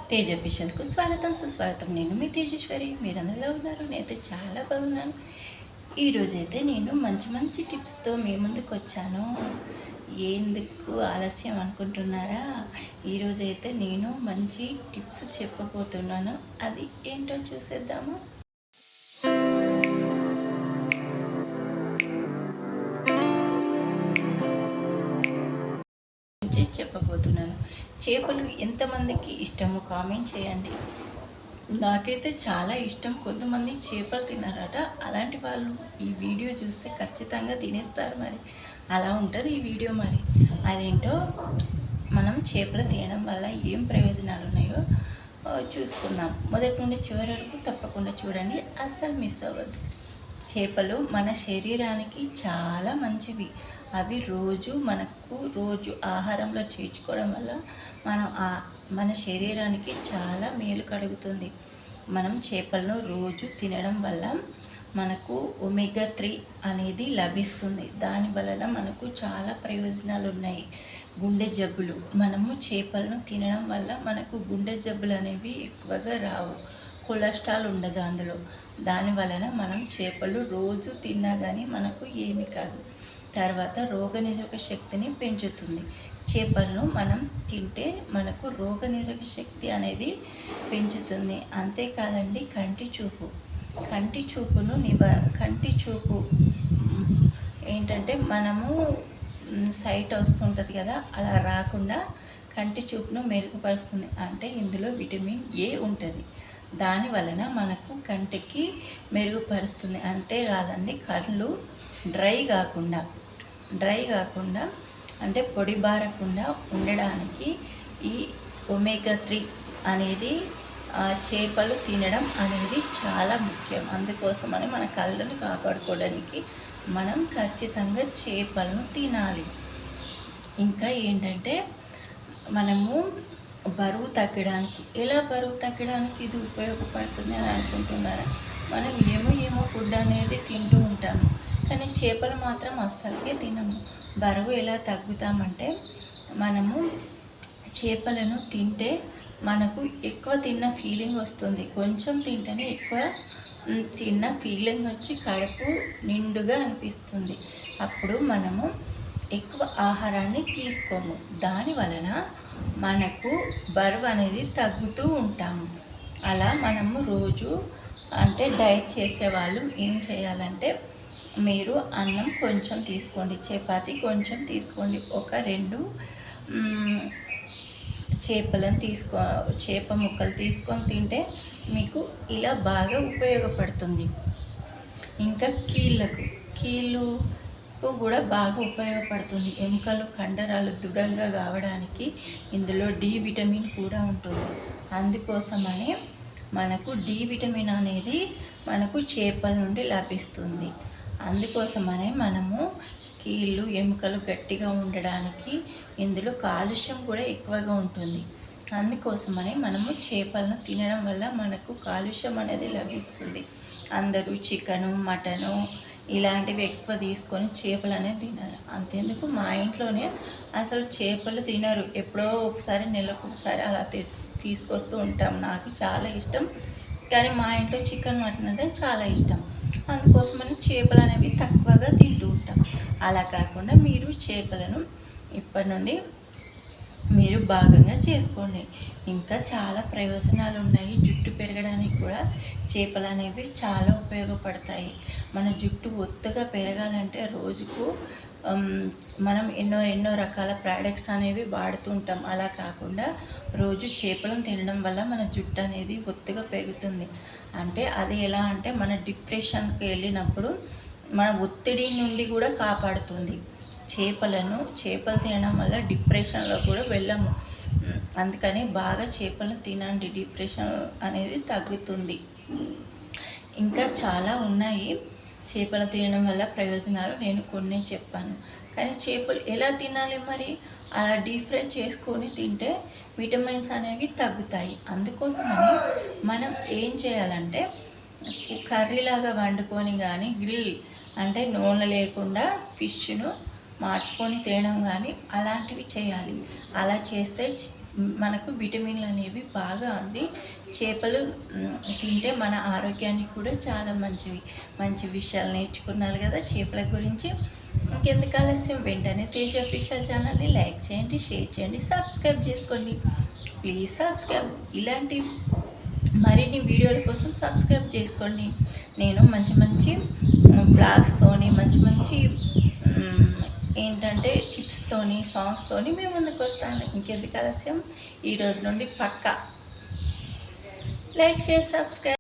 తేజ ఫిషన్కు స్వాగతం సుస్వాగతం. నేను మీ తేజేశ్వరి. మీరందరూ ఎలా ఉన్నారు? నేనైతే చాలా బాగున్నాను. ఈరోజైతే నేను మంచి మంచి టిప్స్తో మీ ముందుకు వచ్చాను. ఎందుకు ఆలస్యం అనుకుంటున్నారా? ఈరోజైతే నేను మంచి టిప్స్ చెప్పబోతున్నాను. అది ఏంటో చూసేద్దాము. చెప్పబోతున్నాను. చేపలు ఎంతమందికి ఇష్టమో కామెంట్ చేయండి. నాకైతే చాలా ఇష్టం. కొంతమంది చేపలు తిన్నారట. అలాంటి వాళ్ళు ఈ వీడియో చూస్తే ఖచ్చితంగా తినేస్తారు. మరి అలా ఉంటుంది ఈ వీడియో. మరి అదేంటో మనం చేపలు తినడం వల్ల ఏం ప్రయోజనాలు ఉన్నాయో చూసుకుందాం. మొదటి నుండి చివరి వరకు తప్పకుండా చూడండి, అస్సలు మిస్ అవ్వద్దు. చేపలు మన శరీరానికి చాలా మంచివి. అవి రోజు ఆహారంలో చేర్చుకోవడం వల్ల మన శరీరానికి చాలా మేలు కలుగుతుంది. మనం చేపలను రోజు తినడం వల్ల మనకు ఒమేగా 3 అనేది లభిస్తుంది. దాని వలన మనకు చాలా ప్రయోజనాలు ఉన్నాయి. గుండె జబ్బులు, మనము చేపలను తినడం వల్ల మనకు గుండె జబ్బులు అనేవి ఎక్కువగా రావు. కొలెస్ట్రాల్ ఉండదు అందులో. దాని వలన మనం చేపలు రోజు తిన్నా కానీ మనకు ఏమీ కాదు. తర్వాత రోగనిరోధక శక్తిని పెంచుతుంది. చేపలను మనం తింటే మనకు రోగనిరోధక శక్తి అనేది పెంచుతుంది. అంతేకాదండి, కంటి చూపు ఏంటంటే మనము సైట్ వస్తుంటుంది కదా, అలా రాకుండా కంటి చూపును మెరుగుపరుస్తుంది. అంటే ఇందులో విటమిన్ ఏ ఉంటుంది. దాని వలన మనకు కంటికి మెరుగుపరుస్తుంది. అంతేకాదండి, కళ్ళు డ్రై కాకుండా అంటే పొడి బారకుండా ఉండడానికి ఈ ఒమేగా 3 అనేది చేపలు తినడం అనేది చాలా ముఖ్యం. అందుకోసమని మన కళ్ళను కాపాడుకోవడానికి మనం ఖచ్చితంగా చేపలను తినాలి. ఇంకా ఏంటంటే మనము బరువు తగ్గడానికి ఇది ఉపయోగపడుతుంది అని అనుకుంటున్నారా? మనం ఏమో ఫుడ్ అనేది తింటూ ఉంటాము, కానీ చేపలు మాత్రం అస్సలకే తినము. బరువు ఎలా తగ్గుతామంటే, మనము చేపలను తింటే మనకు ఎక్కువ తిన్న ఫీలింగ్ వస్తుంది. కొంచెం తింటేనే ఎక్కువ తిన్న ఫీలింగ్ వచ్చి కడుపు నిండుగా అనిపిస్తుంది. అప్పుడు మనము ఎక్కువ ఆహారాన్ని తీసుకోము. దాని వలన మనకు బరువు అనేది తగ్గుతూ ఉంటాము. అలా మనము రోజు డైట్ చేసేవాళ్ళు ఏం చేయాలంటే, మీరు అన్నం కొంచెం తీసుకోండి, చపాతి కొంచెం తీసుకోండి, ఒక 2 చేప ముక్కలు తీసుకొని తింటే మీకు ఇలా బాగా ఉపయోగపడుతుంది. ఇంకా కీళ్ళు కూడా బాగా ఉపయోగపడుతుంది. ఎముకలు, కండరాలు దృఢంగా కావడానికి ఇందులో డి విటమిన్ కూడా ఉంటుంది. అందుకోసమనే మనకు డి విటమిన్ అనేది మనకు చేపల నుండి లభిస్తుంది. అందుకోసమనే మనము కీళ్ళు, ఎముకలు గట్టిగా ఉండడానికి ఇందులో కాల్షియం కూడా ఎక్కువగా ఉంటుంది. అందుకోసమని మనము చేపలను తినడం వల్ల మనకు కాల్షియం అనేది లభిస్తుంది. అందరూ చికెను, మటను ఇలాంటివి ఎక్కువ తీసుకొని చేపలు అనేది తినరు. అంతెందుకు, మా ఇంట్లోనే అసలు చేపలు తినరు. ఎప్పుడో ఒకసారి, నెలకు ఒకసారి అలా తీసుకొస్తూ ఉంటాం. నాకు చాలా ఇష్టం, కానీ మా ఇంట్లో చికెన్, మటన్ అంటే చాలా ఇష్టం. అందుకోసమని చేపలు అనేవి తక్కువగా తింటూ ఉంటాం. అలా కాకుండా మీరు చేపలను ఇప్పటి నుండి మీరు భాగంగా చేసుకోండి. ఇంకా చాలా ప్రయోజనాలు ఉన్నాయి. జుట్టు పెరగడానికి కూడా చేపలు అనేవి చాలా ఉపయోగపడతాయి. మన జుట్టు ఒత్తుగా పెరగాలంటే రోజుకు మనం ఎన్నో రకాల ప్రోడక్ట్స్ అనేవి వాడుతూ ఉంటాం. అలా కాకుండా రోజు చేపలను తినడం వల్ల మన జుట్టు అనేది ఒత్తుగా పెరుగుతుంది. అది ఎలా అంటే, మన డిప్రెషన్కి వెళ్ళినప్పుడు మన ఒత్తిడి నుండి కూడా కాపాడుతుంది. చేపలు తినడం వల్ల డిప్రెషన్లో కూడా వెళ్ళము. అందుకని బాగా చేపలను తినండి, డిప్రెషన్ అనేది తగ్గుతుంది. ఇంకా చాలా ఉన్నాయి చేపలు తినడం వల్ల ప్రయోజనాలు. నేను కొన్ని చెప్పాను, కానీ చేపలు ఎలా తినాలి మరి? అలా డీప్ ఫ్రై చేసుకొని తింటే విటమిన్స్ అనేవి తగ్గుతాయి. అందుకోసమని మనం ఏం చేయాలంటే, కర్రీలాగా వండుకొని కానీ, గ్రిల్ నూనె లేకుండా ఫిష్ను మార్చుకొని తినడం కానీ అలాంటివి చేయాలి. అలా చేస్తే మనకు విటమిన్లు అనేవి బాగా అంది. చేపలు తింటే మన ఆరోగ్యానికి కూడా చాలా మంచివి. మంచి విషయాలు నేర్చుకున్నారు కదా చేపల గురించి. ఇంకెందుకు ఆలస్యం, వెంటనే తేజ ఫిషర్ ఛానల్ని లైక్ చేయండి, షేర్ చేయండి, సబ్స్క్రైబ్ చేసుకోండి. Please subscribe. ఇలాంటి మరిన్ని వీడియోల కోసం సబ్స్క్రైబ్ చేసుకోండి. నేను మంచి మంచి బ్లాగ్స్తోని, మంచి మంచి ఏంటంటే టిప్స్తోని, సాంగ్స్తోని మేము ముందుకు వస్తాను. ఇంకెందుకు ఆలస్యం, ఈరోజు నుండి పక్కా లైక్, షేర్, సబ్స్క్రైబ్.